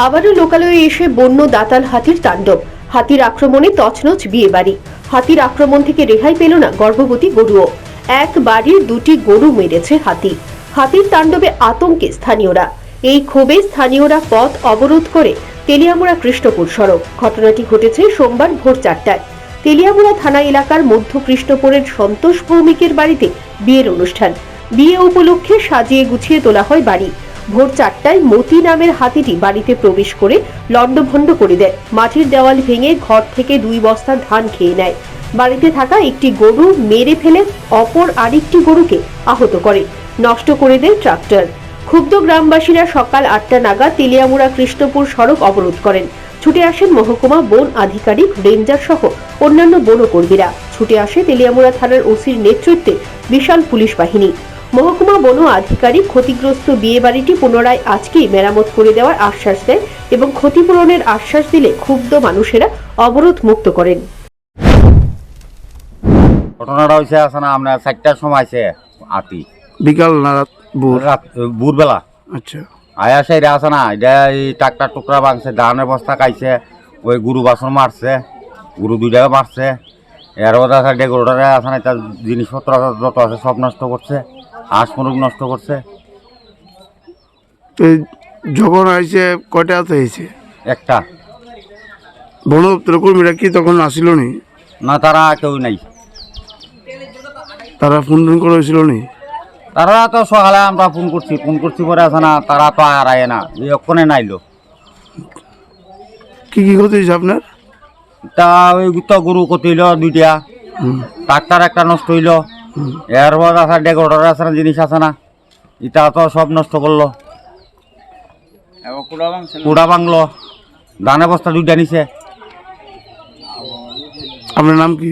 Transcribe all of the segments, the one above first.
আবারও লোকালয়ে এসে বন্য দাতাল হাতির তাণ্ডব। হাতির আক্রমণে তছনছ বিয়ে বাড়ি। হাতির আক্রমণ থেকে রেহাই পেল না গর্ভবতী গরুও। এক বাড়ির দুটি গরু মেরেছে হাতি। হাতির তাণ্ডবে আতঙ্কে স্থানীয়রা। এই ক্ষোভে স্থানীয়রা পথ অবরোধ করে তেলিয়ামুড়া কৃষ্ণপুর সড়ক। ঘটনাটি ঘটেছে সোমবার ভোর 4টায়। তেলিয়ামুড়া থানা এলাকার মধ্য কৃষ্ণপুরের সন্তোষ ভৌমিকের বাড়িতে বিয়ের অনুষ্ঠান। বিয়ে উপলক্ষে সাজিয়ে গুছিয়ে তোলা হয় বাড়ি। ভোর 4টায় মতি নামের হাতিটি বাড়িতে প্রবেশ করে লণ্ডভণ্ড করে দেয়। মাটির দেওয়াল ভেঙে ঘর থেকে 2 বস্তা ধান খেয়ে নেয়। বাড়িতে থাকা একটি গরু মেরে ফেলে অপর আরেকটি গরুকে আহত করে। নষ্ট করে দেয় ট্রাক্টর। ক্ষুব্ধ গ্রামবাসীরা সকাল 8টা নাগাদ তেলিয়ামুড়া কৃষ্ণপুর সড়ক অবরোধ করেন। ছুটে আসেন মহকুমা বন আধিকারিক, রেঞ্জার সহ অন্যান্য বনকর্মীরা। ছুটে আসে তেলিয়ামুড়া থানার ওসির নেতৃত্বে বিশাল পুলিশ বাহিনী। মহকুমা বন আধিকারিক ক্ষতিগ্রস্ত বিয়ে বাড়িটি পুনরায় আজকেই মেরামত করে দেওয়ার আশ্বাস দেন এবং ক্ষতিপূরণের আশ্বাস দিলে ক্ষুব্ধ মানুষেরা অবরোধ মুক্ত করেন। ঘটনাটা হয়েছে আছে না, আমরা 4টার সময় আছে আতি বিকাল না রাত ভোরবেলা। আচ্ছা, আয়া সেই আছে না, এটা এই ট্রাক্টার টুকরা ভাঙছে, ধানের বস্তা খাইছে, ওই গরু বাছর মারছে, গরু 2টাকে মারছে। এর মধ্যে গরুটারে আছে না, তার জিনিসপত্র যত আছে সব নষ্ট করছে, হাঁস মুরগ নষ্ট করছে। তো যখন আইছে কয়টা হাতে হয়েছে? একটা বন দপ্তরের কর্মীরা কি তখন আসিল নি? না, তারা কেউ নাই। তারা ফোন টোন করে হয়েছিল নি? তারা তো সকালে আমরা ফোন করছি পরে আছে না, তারা তো আর আয় না, এক্ষণে নাইলো। কি কি ক্ষতি হয়েছে আপনার? তা ওই তো গরু কত হইল 2টা, ট্রাক্টার একটা নষ্ট হইল। এর পর আছে ডেকোরেটর আছে না, জিনিস আছে না, এটা তো সব নষ্ট করলো। কুড়া ভাঙলো, ধানের বস্তা 2টা নিছে। আপনার নাম কি?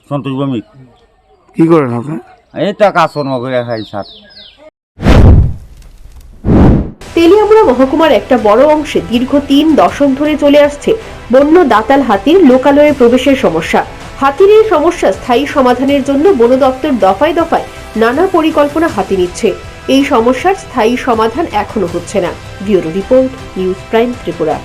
সন্তোষ ভৌমিক। কি করেন আপনি? এইটা কাজকর্ম করে খাই স্যার। তেলিয়ামুড়া মহকুমার একটা বড় অংশে দীর্ঘ 3 দশক ধরে চলে আসছে বন্য দাতাল হাতির লোকালয়ে প্রবেশের সমস্যা। হাতির এই সমস্যা স্থায়ী সমাধানের জন্য বন দপ্তর দফায় দফায় নানা পরিকল্পনা হাতে নিচ্ছে। এই সমস্যার স্থায়ী সমাধান এখনো হচ্ছে না। Bureau report, news prime Tripura.